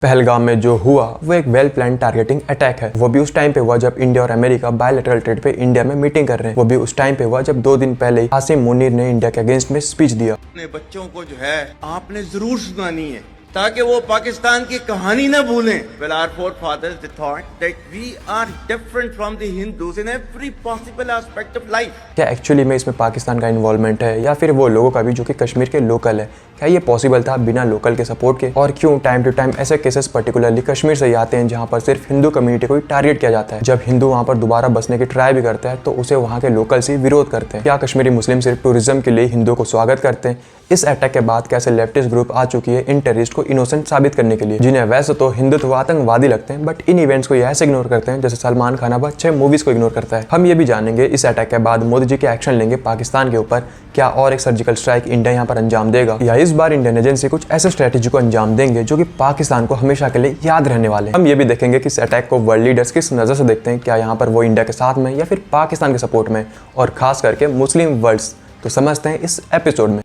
पहलगाम में जो हुआ वो एक वेल प्लान टारगेटिंग अटैक है। वो भी उस टाइम पे हुआ जब इंडिया और अमेरिका बायलैटरल ट्रेड पे इंडिया में मीटिंग कर रहे हैं। वो भी उस टाइम पे हुआ जब 2 दिन पहले आसिम मुनीर ने इंडिया के अगेंस्ट में स्पीच दिया। अपने बच्चों को जो है आपने जरूर सुनानी है ताकि वो पाकिस्तान की कहानी ना भूलें। Well, our forefathers they thought that we are different from the Hindus in every possible aspect of life. क्या एक्चुअली में इसमें पाकिस्तान का इन्वॉल्वमेंट है या फिर वो लोगों का भी जो कि कश्मीर के लोकल है? क्या ये पॉसिबल था बिना लोकल के सपोर्ट के? और क्यों टाइम टू टाइम ऐसे केसेस पर्टिकुलरली कश्मीर से ही आते हैं जहाँ पर सिर्फ हिंदू कम्युनिटी को ही टारगेट किया जाता है? जब हिंदू वहाँ पर दोबारा बसने की ट्राई भी करता है तो उसे वहाँ के लोकल्स ही विरोध करते हैं। क्या कश्मीरी मुस्लिम सिर्फ टूरिज्म के लिए हिंदुओं को स्वागत करते हैं? इस अटैक के बाद कैसे लेफ्टिस्ट ग्रुप आ चुकी है इन टेररिस्ट को इनोसेंट साबित करने के लिए, जिन्हें वैसे तो हिंदुत्व आतंकवादी लगते हैं बट इन इवेंट्स को ऐसे इग्नोर करते हैं जैसे सलमान खान अब अच्छे मूवीज को इग्नोर करता है। हम ये भी जानेंगे इस अटैक के बाद मोदी जी के एक्शन लेंगे पाकिस्तान के ऊपर, क्या और एक सर्जिकल स्ट्राइक इंडिया यहाँ पर अंजाम देगा या इस बार इंडियन एजेंसी कुछ ऐसे स्ट्रेटेजी को अंजाम देंगे जो कि पाकिस्तान को हमेशा के लिए याद रहने वाले। हम ये भी देखेंगे कि इस अटैक को वर्ल्ड लीडर्स किस नजर से देखते हैं, क्या यहाँ पर वो इंडिया के साथ में या फिर पाकिस्तान के सपोर्ट में, और खास करके मुस्लिम वर्ल्ड्स। तो समझते हैं इस एपिसोड में।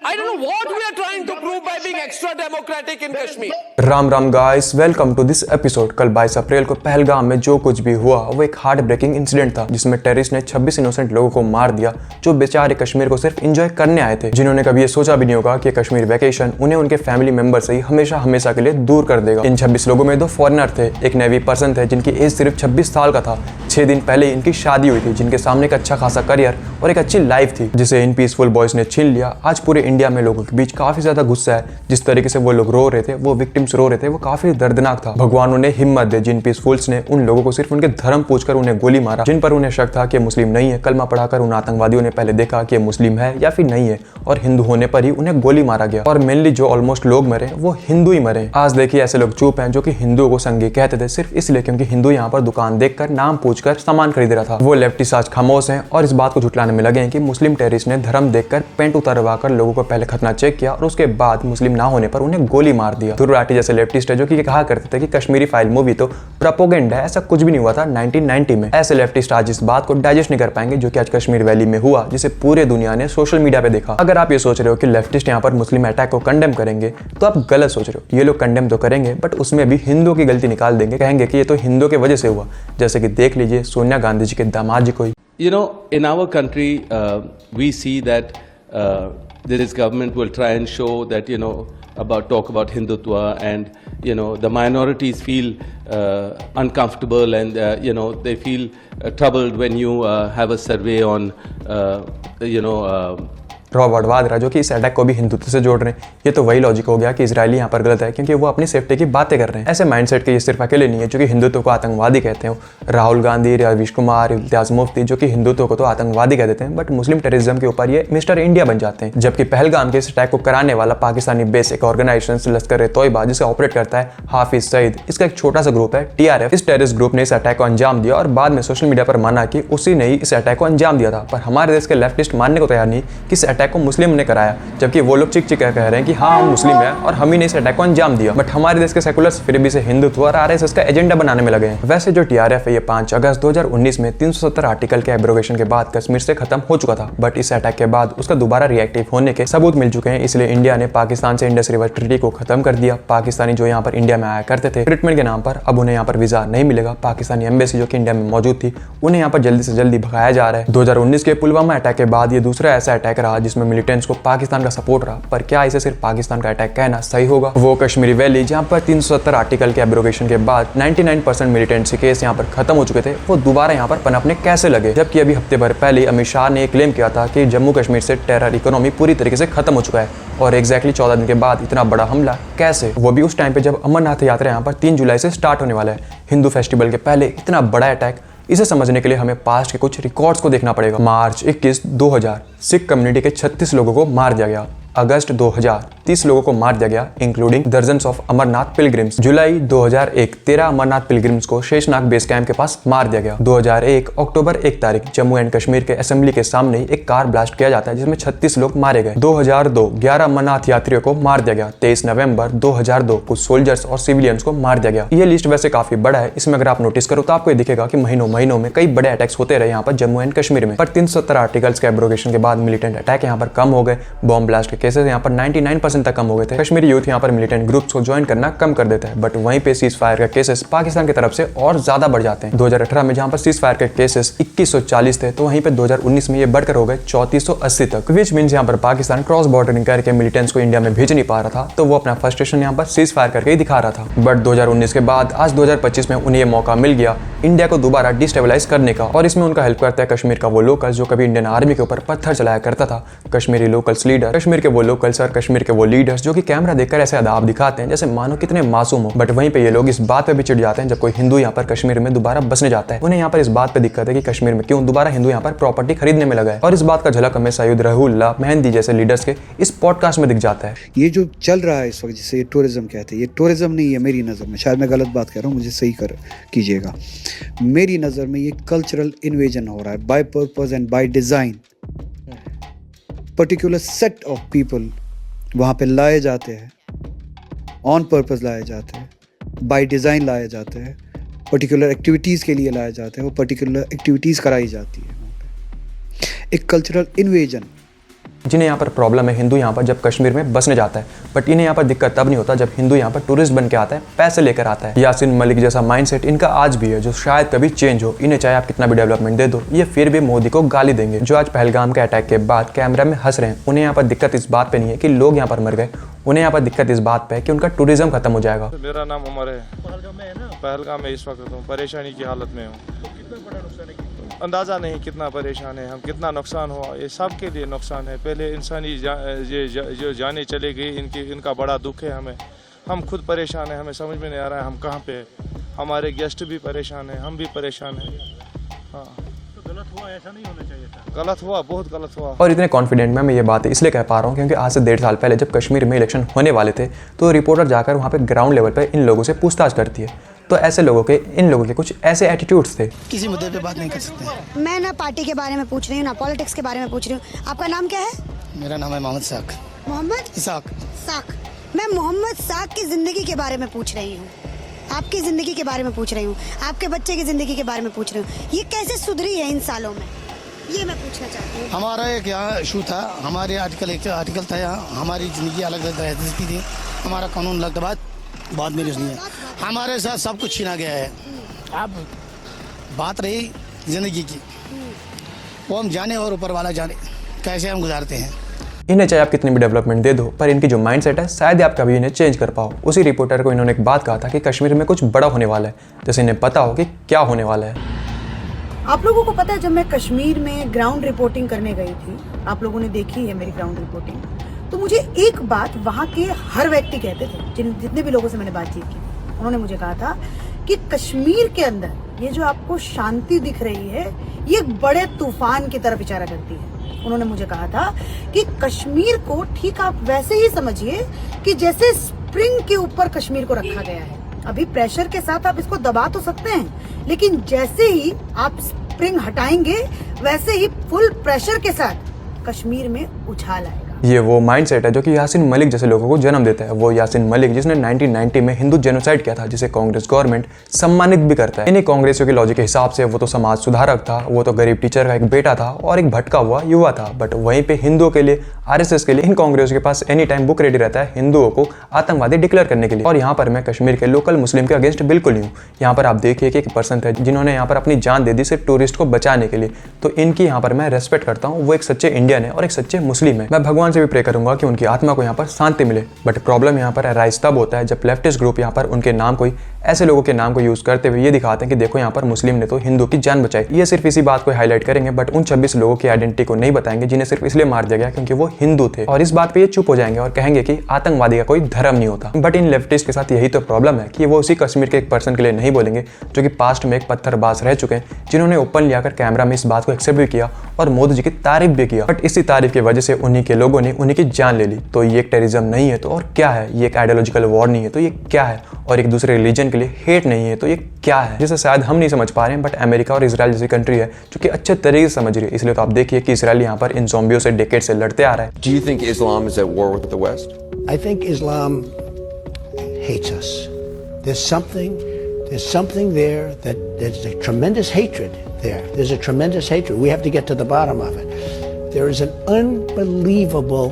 I don't know what we are trying to prove by being extra democratic in Kashmir. Ram Ram guys, welcome to this episode. कल 22 अप्रैल को पहलगाम में जो कुछ भी हुआ वो एक हार्ट ब्रेकिंग इंसिडेंट था जिसमें टेररिस्ट ने 26 इनोसेंट लोगों को मार दिया जो बेचारे कश्मीर को सिर्फ एंजॉय करने आए थे, जिन्होंने कभी ये सोचा भी नहीं होगा कि कश्मीर वैकेशन उन्हें उनके फैमिली मेंबर से ही हमेशा हमेशा के लिए दूर कर देगा। इन 26 लोगों में 2 फॉरेनर थे, एक नेवी पर्सन थे जिनकी एज सिर्फ 26 साल का था। 6 दिन पहले इनकी शादी हुई थी, जिनके सामने एक अच्छा खासा करियर और एक अच्छी लाइफ थी जिसे इन पीसफुल बॉयज ने छीन लिया। आज पूरे इंडिया में लोगों के बीच काफी ज्यादा गुस्सा है। जिस तरीके से वो लोग रो रहे थे, वो विक्टिम्स रो रहे थे, वो काफी दर्दनाक था। भगवान उन्हें हिम्मत दे जिन पीसफुल्स ने उन लोगों को सिर्फ उनके धर्म पूछकर उन्हें गोली मारा, जिन पर उन्हें शक था कि मुस्लिम नहीं है। कलमा पढ़ाकर उन आतंकवादियों ने पहले देखा कि मुस्लिम है या फिर नहीं है, और हिंदू होने पर ही उन्हें गोली मारा गया। और मेनली जो ऑलमोस्ट लोग मरे वो हिंदू ही मरे। आज देखिए ऐसे लोग चुप हैं जो कि हिंदुओं को संगी कहते थे सिर्फ इसलिए क्योंकि हिंदू यहाँ पर दुकान देखकर नाम पूछकर सामान खरीद रहा था। वो लेफ्टिस्ट आज खामोश हैं और इस बात को झुटलाने में लगे हैं कि मुस्लिम टेररिस्ट ने धर्म देखकर पेंट उतरवाकर लोगों को पहले खतना चेक किया और उसके बाद मुस्लिम ना होने पर उन्हें गोली मार दिया। दुर्राठी जैसे लेफ्टिस्ट है जो कि कहा करते थे कि कश्मीरी फाइल मूवी तो प्रोपेगेंडा है, ऐसा कुछ भी नहीं हुआ था 1990 में। ऐसे लेफ्टिस्ट आज इस बात को डाइजेस्ट नहीं कर पाएंगे जो कि आज कश्मीर वैली में हुआ, जिसे पूरे दुनिया ने सोशल मीडिया पे देखा। अगर आप ये सोच रहे हो कि लेफ्टिस्ट यहाँ पर मुस्लिम अटैक को कंडेम करेंगे तो आप गलत सोच रहे हो। ये लोग कंडेम तो करेंगे बट उसमें भी हिंदुओं की गलती निकाल देंगे, कहेंगे कि ये तो हिंदुओं की वजह से हुआ। जैसे कि देख लीजिए सोनिया गांधी जी के दामाद जी को। You know, in our country, we see that this government will try and show that, talk about Hindutva, and the minorities feel uncomfortable, and they feel troubled when you have a survey on Robert Vadra जो कि इस attack को भी हिंदुत्व से जोड़ रहे हैं। ये तो वही लॉजिक हो गया कि इजरायली यहाँ पर गलत है क्योंकि वो अपनी सेफ्टी की बातें कर रहे हैं। ऐसे माइंडसेट के ये सिर्फ अकेले नहीं है जो कि हिंदुत्व को आतंकवादी कहते हैं। राहुल गांधी, रवीश कुमार, इम्तियाज मुफ्ती जो कि हिंदुत्व को तो आतंकवादी कह देते हैं बट मुस्लिम टेररिज्म के ऊपर ये मिस्टर इंडिया बन जाते हैं। जबकि पहलगाम के इस अटैक को कराने वाला पाकिस्तानी बेस एक ऑर्गेनाइजेशन लश्कर-ए-तोयबा जिसे ऑपरेट करता है हाफिज सईद, इसका एक छोटा सा ग्रुप है TRF। इस टेररिस्ट ग्रुप ने इस अटैक को अंजाम दिया और बाद में सोशल मीडिया पर माना कि उसी ने ही इस अटैक को अंजाम दिया था। पर हमारे देश के लेफ्टिस्ट मानने को तैयार नहीं कि इस अटैक को मुस्लिम ने कराया, जबकि वो लोग चिक चिक कह रहे हैं कि हाँ हम मुस्लिम हैं और हम ही ने इस अटैक को अंजाम दिया। बट हमारे देश के सेकुलर्स फिर भी इसे हिंदुत्व और RSS का एजेंडा बनाने में लगे हैं। वैसे जो TRF है ये 5 अगस्त 2019 में 370 आर्टिकल के एब्रोगेशन के बाद कश्मीर से खत्म हो चुका था, बट इस अटैक के बाद उसका दोबारा रिएक्टिव होने के सबूत मिल चुके हैं। इसलिए इंडिया ने पाकिस्तान से इंडस रिवर ट्रीटी को खत्म कर दिया। पाकिस्तानी जो यहाँ पर इंडिया में आया करते थे ट्रीटमेंट के नाम पर, अब उन्हें यहाँ पर वीजा नहीं मिलेगा। पाकिस्तानी एम्बेसी जो कि इंडिया में मौजूद थी उन्हें यहाँ पर जल्दी से जल्दी भगाया जा रहा है। 2019 के पुलवामा अटैक के बाद ये दूसरा ऐसा अटैक रहा जिसमें मिलिटेंट्स को पाकिस्तान का सपोर्ट रहा। पर क्या इसे सिर्फ पाकिस्तान का अटैक कहना सही होगा? वो कश्मीरी वैली जहां पर 370 आर्टिकल के एब्रोगेशन के बाद 99% मिलिटेंट्स केस यहां पर खत्म हो चुके थे, वो दोबारा यहां पर पनपने कैसे लगे? जबकि अभी हफ्ते भर पहले अमित शाह ने क्लेम किया था कि जम्मू कश्मीर से टेरर इकोनॉमी पूरी तरीके से खत्म हो चुका है, और एग्जैक्टली 14 दिन के बाद इतना बड़ा हमला कैसे? वो भी उस टाइम पे जब अमरनाथ यात्रा यहाँ पर 3 जुलाई से स्टार्ट होने वाला है। हिंदू फेस्टिवल के पहले इतना बड़ा अटैक, इसे समझने के लिए हमें पास्ट के कुछ रिकॉर्ड्स को देखना पड़ेगा। मार्च 21, 2000 सिख कम्युनिटी के 36 लोगों को मार दिया गया। अगस्त 2000 30 लोगों को मार दिया गया including dozens of Amarnath pilgrims. जुलाई 2001 13 अमरनाथ पिलग्रिम्स को शेषनाग बेस कैंप के पास मार दिया गया। 2001 अक्टूबर 1 तारीख जम्मू एंड कश्मीर के असेंबली के सामने एक कार ब्लास्ट किया जाता है जिसमें 36 लोग मारे गए। 2002 11 अमरनाथ यात्रियों को मार दिया गया। 23 नवंबर 2002 कुछ सोल्जर्स और सिविलियंस को मार दिया गया। ये लिस्ट वैसे काफी बड़ा है, इसमें अगर आप नोटिस करो तो आपको दिखेगा कि महीनों में कई बड़े अटैक्स होते रहे यहाँ पर जम्मू एंड कश्मीर में। पर 370 आर्टिकल्स के एब्रोगेशन के बाद मिलिटेंट अटैक यहाँ पर कम हो गए, बॉम्ब ब्लास्ट के केसेस यहाँ पर 99% तक कम हो गए थे। कश्मीरी यूथ यहाँ पर मिलिटेंट ग्रुप्स को ज्वाइन करना कम कर देता है, बट वहीं पे सीज फायर का केसेस पाकिस्तान की तरफ से और ज्यादा बढ़ जाते हैं। 2018 में जहाँ पर सीज फायर के केसेस 2140 थे, तो वहीं पे 2019 में ये बढ़कर हो गए 3480 तक, विच मीन्स यहाँ पर पाकिस्तान क्रॉस बॉर्डरिंग करके मिलिटेंट्स को इंडिया में भेज नहीं पा रहा था, तो वो अपना फ्रस्ट्रेशन यहाँ पर सीज फायर करके ही दिखा रहा था। बट 2019 के बाद आज 2025 में उन्हें ये मौका मिल गया इंडिया को दोबारा डिस्टेबलाइज करने का, और इसमें उनका हेल्प करता है कश्मीर का वो लोकल जो कभी इंडियन आर्मी के ऊपर पत्थर चलाया करता था, कश्मीरी लोकल्स लीडर, कश्मीर के वो लोकल्स और कश्मीर के वो लीडर्स जो कि कैमरा देखकर ऐसे अदाब दिखाते हैं जैसे मानो कितने मासूम हो। बट वहीं पे ये लोग इस बात पे भी चिढ़ जाते हैं जब कोई हिंदू यहाँ पर कश्मीर में दोबारा बसने जाता है। उन्हें यहाँ पर इस बात पे दिक्कत है कि कश्मीर में क्यों दोबारा हिंदू यहाँ पर प्रॉपर्टी खरीदने में लगा है, और इस बात का झलक हमें सैयद रहूल्ला मेहंदी जैसे लीडर्स के इस पॉडकास्ट में दिख जाता है। ये जो चल रहा है इस वक्त जिसे टूरिज्म कहते हैं, ये टूरिज्म नहीं है मेरी नज़र में, शायद मैं गलत बात कह रहा हूँ, मुझे सही कीजिएगा। मेरी नज़र में ये कल्चरल इन्वेजन हो रहा है by purpose and by design. Particular set of people वहाँ पे लाए जाते हैं, ऑन पर्पस लाए जाते हैं, बाय डिज़ाइन लाए जाते हैं, पर्टिकुलर एक्टिविटीज़ के लिए लाए जाते हैं, वो पर्टिकुलर एक्टिविटीज़ कराई जाती है वहाँ पे। एक कल्चरल इन्वेजन। जिन्हें यहाँ पर प्रॉब्लम है हिंदू यहाँ पर जब कश्मीर में बसने जाता है, बट इन्हें यहाँ पर दिक्कत तब नहीं होता जब हिंदू यहाँ पर टूरिस्ट बन के आता है, पैसे लेकर आता है। यासीन मलिक जैसा माइंडसेट इनका आज भी है जो शायद कभी चेंज हो। इन्हें चाहे आप कितना भी डेवलपमेंट दे दो, ये फिर भी मोदी को गाली देंगे। जो आज पहलगाम के अटैक के बाद कैमरा में हंस रहे हैं, उन्हें यहाँ पर दिक्कत इस बात पे नहीं है कि लोग यहाँ पर मर गए, उन्हें यहाँ पर दिक्कत इस बात पे है कि उनका टूरिज्म खत्म हो जाएगा। मेरा नाम उमर है, पहलगाम में इस वक्त हूँ, परेशानी की हालत में हूँ। अंदाज़ा नहीं कितना परेशान है हम, कितना नुकसान हुआ, ये सब के लिए नुकसान है। पहले इंसानी जो जाने चले गई, इनका बड़ा दुख है हमें। हम खुद परेशान हैं, हमें समझ में नहीं आ रहा है हम कहाँ पे हैं। हमारे गेस्ट भी परेशान हैं, हम भी परेशान हैं। हाँ, तो गलत हुआ, ऐसा नहीं होना चाहिए था। गलत हुआ, बहुत गलत हुआ। और इतने कॉन्फिडेंट में मैं ये बात इसलिए कह पा रहा हूँ क्योंकि आज से 1.5 साल पहले जब कश्मीर में इलेक्शन होने वाले थे, तो रिपोर्टर जाकर वहाँ पे ग्राउंड लेवल पे इन लोगों से पूछताछ करती है, तो ऐसे लोगों के इन लोगों के कुछ ऐसे एटीट्यूड्स थे। किसी मुद्दे पे बात नहीं कर सकते। मैं ना पार्टी के बारे में पूछ रही हूँ, ना पॉलिटिक्स के बारे में पूछ रही हूँ। आपका नाम क्या है? मेरा नाम है मोहम्मद साक। मोहम्मद साक। मैं मोहम्मद साक की जिंदगी के बारे में पूछ रही हूँ, आपकी जिंदगी के बारे में पूछ रही हूँ, आपके बच्चे की जिंदगी के बारे में पूछ रही हूँ। ये कैसे सुधरी है इन सालों में, ये मैं पूछना चाहती हूँ। हमारा एक यहाँ इशू था, हमारे आर्टिकल था यहाँ, हमारी ज़िंदगी अलग रहती थी, हमारा कानून अलग था। बात मेरी सुनिए, हमारे साथ सब कुछ छीना गया है। अब बात रही ज़िंदगी की, वो हम जाने और ऊपर वाला जाने कैसे हम गुजारते हैं। इन्हें चाहे आप कितनी भी डेवलपमेंट दे दो, पर इनकी जो माइंडसेट है शायद आप कभी इन्हें चेंज कर पाओ। उसी रिपोर्टर को इन्होंने एक बात कहा था कि कश्मीर में कुछ बड़ा होने वाला है, जैसे इन्हें पता हो कि क्या होने वाला है। आप लोगों को पता है, जब मैं कश्मीर में ग्राउंड रिपोर्टिंग करने गई थी, आप लोगों ने देखी है मेरी ग्राउंड रिपोर्टिंग, तो मुझे एक बात वहाँ के हर व्यक्ति कहते थे, जितने भी लोगों से मैंने बातचीत की, उन्होंने मुझे कहा था कि कश्मीर के अंदर ये जो आपको शांति दिख रही है, ये एक बड़े तूफान की तरफ इशारा करती है। उन्होंने मुझे कहा था कि कश्मीर को ठीक आप वैसे ही समझिए कि जैसे स्प्रिंग के ऊपर कश्मीर को रखा गया है। अभी प्रेशर के साथ आप इसको दबा तो सकते हैं, लेकिन जैसे ही आप स्प्रिंग हटाएंगे, वैसे ही फुल प्रेशर के साथ कश्मीर में उछाल आएगा। ये वो माइंडसेट है जो कि यासीन मलिक जैसे लोगों को जन्म देता है। वो यासीन मलिक जिसने 1990 में हिंदू जेनोसाइड किया था, जिसे कांग्रेस गवर्नमेंट सम्मानित भी करता है। इन्हीं कांग्रेसियों के लॉजिक के हिसाब से वो तो समाज सुधारक था, वो तो गरीब टीचर का एक बेटा था और एक भटका हुआ युवा था। बट वहीं पे हिंदुओं के लिए, आरएसएस के लिए इन कांग्रेसियों के पास एनी टाइम बुक रेडी रहता है हिंदुओं को आतंकवादी डिक्लेयर करने के लिए। और यहाँ पर मैं कश्मीर के लोकल मुस्लिम के अगेंस्ट बिल्कुल नहीं हूँ। यहाँ पर आप देखिए कि एक पर्सन थे जिन्होंने यहाँ पर अपनी जान दे दी सिर्फ टूरिस्ट को बचाने के लिए, तो इनकी यहाँ पर मैं रेस्पेक्ट करता हूँ। वो एक सच्चे इंडियन है और एक सच्चे मुस्लिम है। मैं भगवान से भी प्रे करूंगा कि उनकी आत्मा को यहाँ पर शांति मिले। बट प्रॉब्लम यहाँ पर राइज तब होता है जब लेफ्टिस्ट ग्रुप यहाँ पर उनके नाम को, ऐसे लोगों के नाम को यूज करते हुए ये दिखाते हैं कि देखो यहाँ पर मुस्लिम ने तो हिंदू की जान बचाई। ये सिर्फ इसी बात को हाईलाइट करेंगे, बट उन 26 लोगों की आइडेंटिटी को नहीं बताएंगे जिन्हें सिर्फ इसलिए मार दिया गया क्योंकि वो हिंदू थे। और इस बात पे ये चुप हो जाएंगे और कहेंगे कि आतंकवादी का कोई धर्म नहीं होता। बट इन लेफ्टिस्ट के साथ यही तो प्रॉब्लम है कि वो उसी कश्मीर के एक पर्सन के लिए नहीं बोलेंगे जो कि पास्ट में एक पत्थरबाज रह चुके हैं, जिन्होंने ओपनली आकर कैमरा में इस बात को एक्सेप्ट भी किया और मोदी जी की तारीफ भी किया। बट इसी तारीफ की वजह से उन्हीं के लोगों ने उन्हीं की जान ले ली। तो ये एक टेररिज्म नहीं है तो और क्या है? ये एक आइडियोलॉजिकल वॉर नहीं है तो ये क्या है? और एक दूसरे रिलीजन के लिए हेट नहीं है तो ये क्या है? जिसे शायद हम नहीं समझ पा रहे हैं, बट अमेरिका और इजराइल जैसी कंट्री है जो कि अच्छे तरीके से समझ रही है। इसलिए तो आप देखिए कि इजराइल यहाँ पर इन ज़ॉम्बियों से डेकेड से लड़ते आ रहा है। Do you think Islam is at war with the West? I think Islam hates us. There's something there that there's a tremendous hatred there. There's a tremendous hatred. We have to get to the bottom of it. There is an unbelievable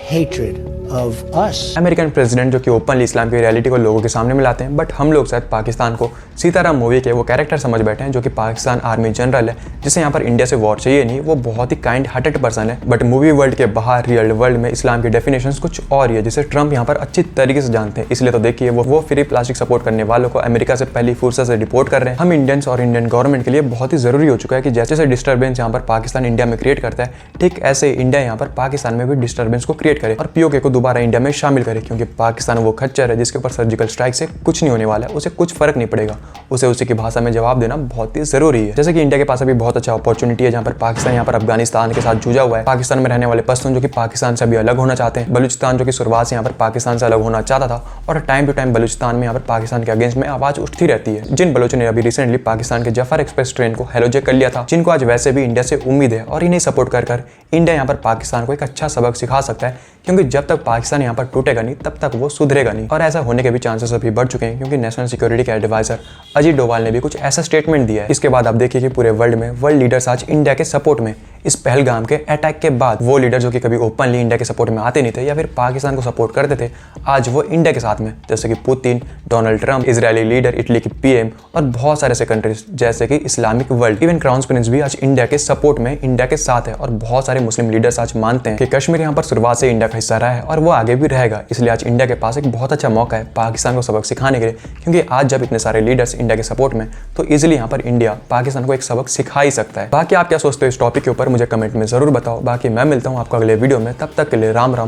hatred of us. American president जो कि openly इस्लाम की reality को लोगों के सामने में लाते हैं, but हम लोग शायद पाकिस्तान को सीताराम मूवी के वो कैरेक्टर समझ बैठे हैं जो कि पाकिस्तान आर्मी जनरल है, जिसे यहाँ पर इंडिया से वॉर चाहिए नहीं। वो बहुत ही काइंड हार्टेड पर्सन है, बट मूवी वर्ल्ड के बाहर रियल वर्ल्ड में इस्लाम की डेफिनेशंस कुछ और ही है, जिसे ट्रम्प यहाँ पर अच्छी तरीके से जानते हैं। इसलिए तो देखिए वो फ्री प्लास्टिक सपोर्ट करने वालों को अमेरिका से पहली फुर्सत से डिपोर्ट कर रहे हैं। हम इंडियंस और इंडियन गवर्नमेंट के लिए बहुत ही जरूरी हो चुका है कि जैसे डिस्टर्बेंस यहाँ पर पाकिस्तान इंडिया में क्रिएट करता है, ठीक ऐसे इंडिया यहाँ पर पाकिस्तान में भी डिस्टर्बेंस को क्रिएट करे और पीओके को दोबारा इंडिया में शामिल करे, क्योंकि पाकिस्तान वो खच्चर है जिसके ऊपर सर्जिकल स्ट्राइक से कुछ नहीं होने वाला है। उसे कुछ फर्क नहीं पड़ेगा, उसे उसी की भाषा में जवाब देना बहुत ही जरूरी है। जैसे कि इंडिया के पास अभी बहुत अच्छा अपॉर्चुनिटी है जहाँ पर पाकिस्तान यहाँ पर अफगानिस्तान के साथ जूझा हुआ है। पाकिस्तान में रहने वाले पश्तून जो कि पाकिस्तान से अभी अलग होना चाहते हैं, बलूचिस्तान जो कि शुरुआत से यहाँ पर पाकिस्तान से अलग होना चाहता था और टाइम टू टाइम बलूचिस्तान में यहाँ पर पाकिस्तान के अगेंस्ट में आवाज उठती रहती है। जिन बलोचों ने अभी रिसेंटली पाकिस्तान के जफर एक्सप्रेस ट्रेन को हेलोजेक कर लिया था, जिनको आज वैसे भी इंडिया से उम्मीद है और इन्हें सपोर्ट कर इंडिया यहाँ पर पाकिस्तान को एक अच्छा सबक सिखा सकता है, क्योंकि जब तक पाकिस्तान यहाँ पर टूटेगा नहीं तब तक वो सुधरेगा नहीं। और ऐसा होने के भी चांसेस अभी बढ़ चुके हैं, क्योंकि नेशनल सिक्योरिटी के एडवाइजर अजीत डोभाल ने भी कुछ ऐसा स्टेटमेंट दिया है। इसके बाद आप देखिए कि पूरे वर्ल्ड में वर्ल्ड लीडर्स आज इंडिया के सपोर्ट में, इस पहलगाम के अटैक के बाद वो लीडर जो कि कभी ओपनली इंडिया के सपोर्ट में आते नहीं थे या फिर पाकिस्तान को सपोर्ट करते थे, आज वो इंडिया के साथ में, जैसे कि Putin, Donald Trump, Israeli leader, Italy की पीएम और बहुत सारे ऐसे कंट्रीज जैसे कि Islamic world, even crown Prince भी आज इंडिया के सपोर्ट में, इंडिया के साथ है। और बहुत सारे मुस्लिम लीडर्स आज मानते हैं कि कश्मीर यहाँ पर शुरुआत से इंडिया का हिस्सा रहा है और वो आगे भी रहेगा। इसलिए आज इंडिया के पास एक बहुत अच्छा मौका है पाकिस्तान को सबक सिखाने के लिए, क्योंकि आज जब इतने सारे लीडर्स इंडिया के सपोर्ट में, तो इजिली यहाँ पर इंडिया पाकिस्तान को एक सबक सिखा ही सकता है। बाकी आप क्या सोचते हो इस टॉपिक के ऊपर मुझे कमेंट में जरूर बताओ। बाकी मैं मिलता हूँ आपको अगले वीडियो में, तब तक के लिए राम राम।